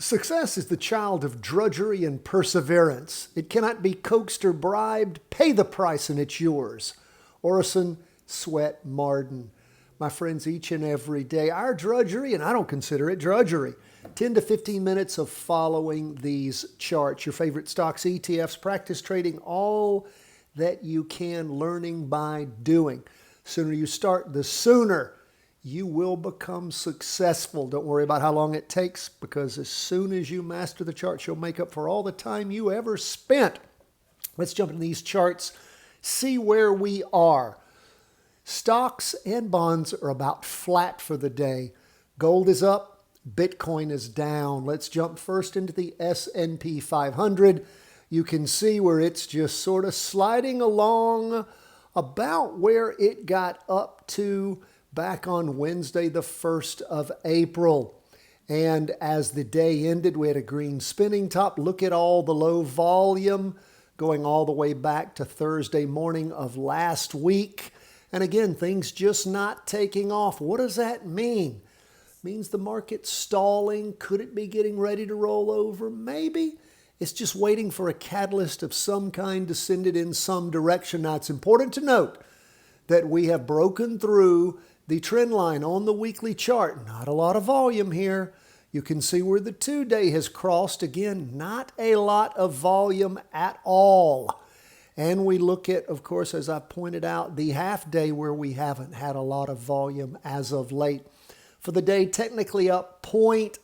Success is the child of drudgery and perseverance. It cannot be coaxed or bribed. Pay the price and it's yours. Orison Swett Marden. My friends, each and every day, our drudgery, and I don't consider it drudgery, 10 to 15 minutes of following these charts, your favorite stocks, ETFs, practice trading, all that you can, learning by doing. Sooner you start, the sooner you will become successful. Don't worry about how long it takes, because as soon as you master the charts, you'll make up for all the time you ever spent. Let's jump into these charts, see where we are. Stocks and bonds are about flat for the day. Gold is up, Bitcoin is down. Let's jump first into the S&P 500. You can see where it's just sort of sliding along about where it got up to back on Wednesday, the 1st of April. And as the day ended, we had a green spinning top. Look at all the low volume going all the way back to Thursday morning of last week. And again, things just not taking off. What does that mean? It means the market's stalling. Could it be getting ready to roll over? Maybe. It's just waiting for a catalyst of some kind to send it in some direction. Now, it's important to note that we have broken through the trend line on the weekly chart. Not a lot of volume here. You can see where the 2-day has crossed. Again, not a lot of volume at all. And we look at, of course, as I pointed out, the half day where we haven't had a lot of volume as of late. For the day, technically up 0.04%,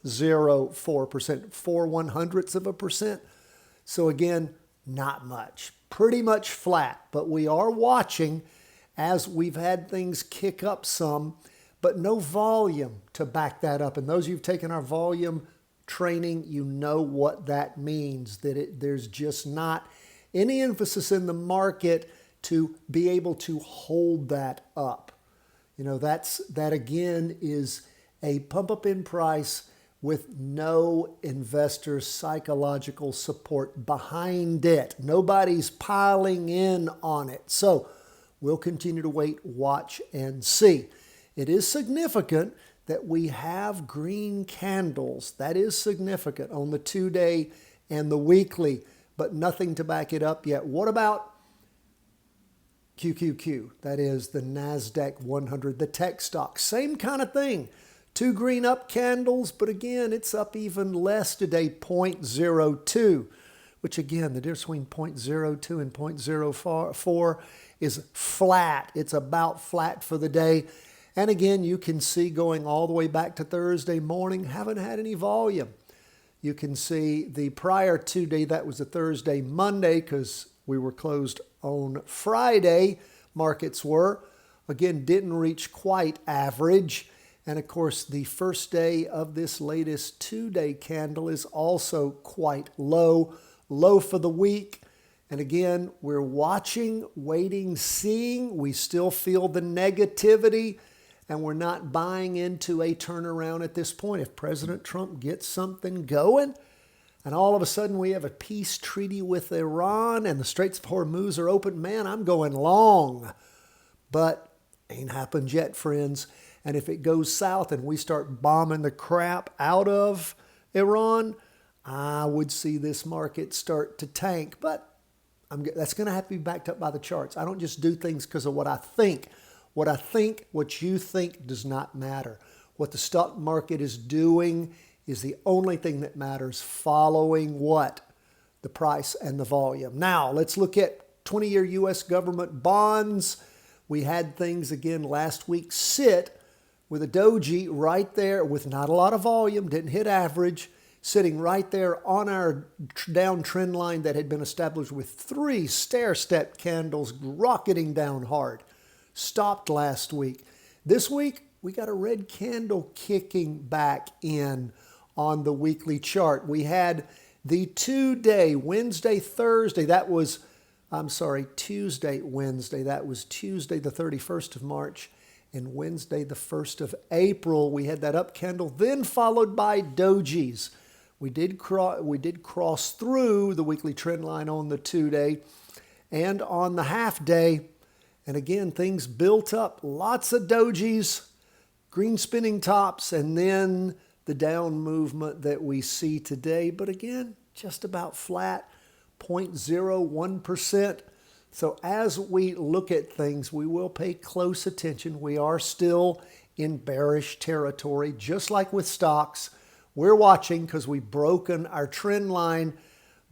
0.04%. So again, not much. Pretty much flat, but we are watching as we've had things kick up some, but no volume to back that up. And those of you who've taken our volume training, you know what that means, that there's just not any emphasis in the market to be able to hold that up. You know, that again is a pump up in price with no investor psychological support behind it. Nobody's piling in on it. So we'll continue to wait, watch, and see. It is significant that we have green candles. That is significant on the 2-day and the weekly, but nothing to back it up yet. What about QQQ? That is the NASDAQ 100, the tech stock. Same kind of thing. 2 green up candles, but again, it's up even less today, 0.02, which again, the difference between 0.02 and 0.04 is flat. It's about flat for the day. And again, you can see going all the way back to Thursday morning, haven't had any volume. You can see the prior 2-day, that was a Thursday, Monday, because we were closed on Friday, markets were. Again, didn't reach quite average. And of course, the first day of this latest 2-day candle is also quite low. Low for the week. And again, we're watching, waiting, seeing. We still feel the negativity, and we're not buying into a turnaround at this point. If President Trump gets something going, and all of a sudden we have a peace treaty with Iran and the Straits of Hormuz are open, man, I'm going long. But ain't happened yet, friends. And if it goes south and we start bombing the crap out of Iran, I would see this market start to tank. But that's going to have to be backed up by the charts. I don't just do things because of what I think. What I think, what you think does not matter. What the stock market is doing is the only thing that matters, following what? The price and the volume. Now, let's look at 20-year U.S. government bonds. We had things again last week sit with a doji right there with not a lot of volume, didn't hit average, sitting right there on our down trend line that had been established with 3 stair-step candles rocketing down hard. Stopped last week. This week, we got a red candle kicking back in on the weekly chart. We had the 2-day, Wednesday, Thursday. Tuesday, Wednesday. That was Tuesday, the 31st of March, and Wednesday, the 1st of April. We had that up candle, then followed by dojis. We did cross through the weekly trend line on the 2-day and on the half day. And again, things built up, lots of dojis, green spinning tops, and then the down movement that we see today. But again, just about flat, 0.01%. So as we look at things, we will pay close attention. We are still in bearish territory, just like with stocks. We're watching because we've broken our trend line,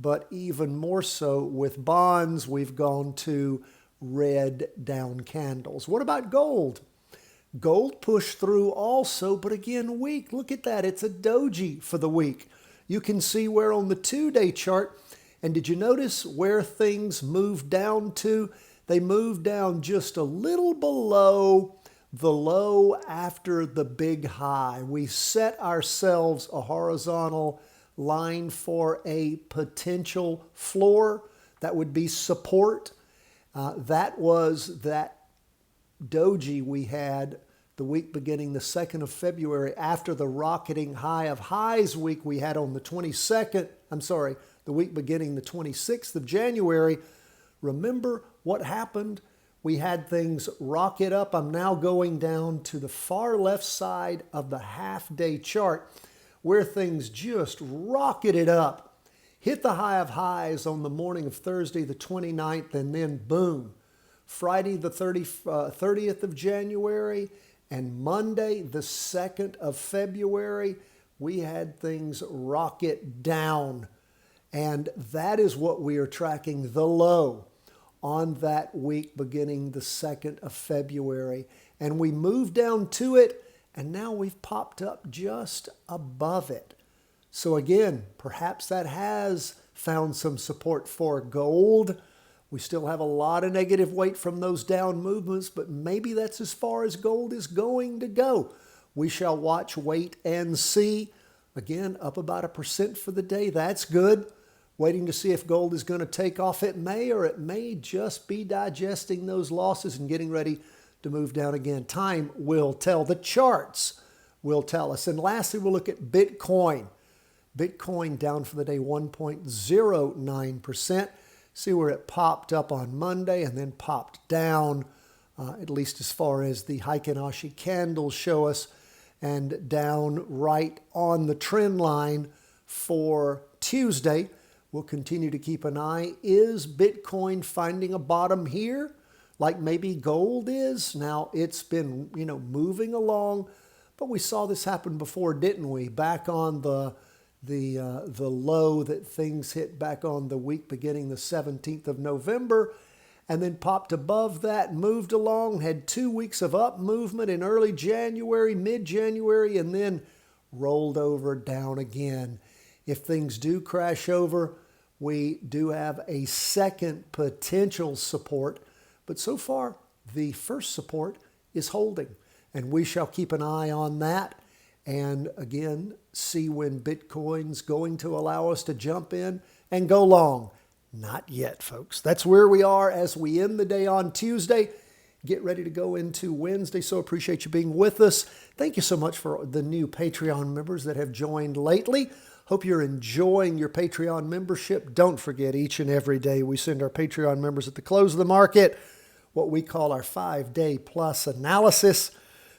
but even more so with bonds, we've gone to red down candles. What about gold? Gold pushed through also, but again, weak. Look at that. It's a doji for the week. You can see where on the 2-day chart, and did you notice where things moved down to? They moved down just a little below the low after the big high. We set ourselves a horizontal line for a potential floor. That would be support. That was that doji we had the week beginning the 2nd of February after the rocketing high of highs week we had on the 22nd. The week beginning the 26th of January. Remember what happened? We had things rocket up. I'm now going down to the far left side of the half-day chart where things just rocketed up. Hit the high of highs on the morning of Thursday the 29th, and then boom. Friday the 30th of January and Monday the 2nd of February, we had things rocket down. And that is what we are tracking, the low on that week beginning the 2nd of February. And we moved down to it, and now we've popped up just above it. So again, perhaps that has found some support for gold. We still have a lot of negative weight from those down movements, but maybe that's as far as gold is going to go. We shall watch, wait, and see. Again, up about 1% for the day. That's good. Waiting to see if gold is going to take off. It may, or it may just be digesting those losses and getting ready to move down again. Time will tell. The charts will tell us. And lastly, we'll look at Bitcoin. Bitcoin down for the day 1.09%. See where it popped up on Monday and then popped down, at least as far as the Heikin-Ashi candles show us, and down right on the trend line for Tuesday. We'll continue to keep an eye. Is Bitcoin finding a bottom here like maybe gold is? Now, it's been, moving along, but we saw this happen before, didn't we? Back on the low that things hit back on the week beginning the 17th of November, and then popped above that, moved along, had 2 weeks of up movement in early January, mid-January, and then rolled over down again. If things do crash over, we do have a second potential support, but so far the first support is holding, and we shall keep an eye on that. And again, see when Bitcoin's going to allow us to jump in and go long. Not yet, folks. That's where we are as we end the day on Tuesday. Get ready to go into Wednesday. So appreciate you being with us. Thank you so much for the new Patreon members that have joined lately. Hope you're enjoying your Patreon membership. Don't forget, each and every day we send our Patreon members at the close of the market what we call our 5-day plus analysis,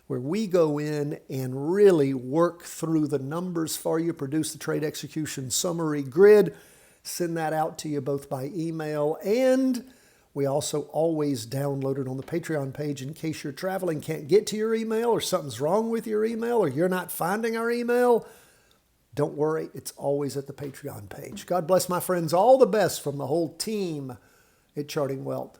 where we go in and really work through the numbers for you, produce the trade execution summary grid, send that out to you both by email, and we also always download it on the Patreon page in case you're traveling, can't get to your email, or something's wrong with your email, or you're not finding our email. Don't worry, it's always at the Patreon page. God bless, my friends. All the best from the whole team at Charting Wealth.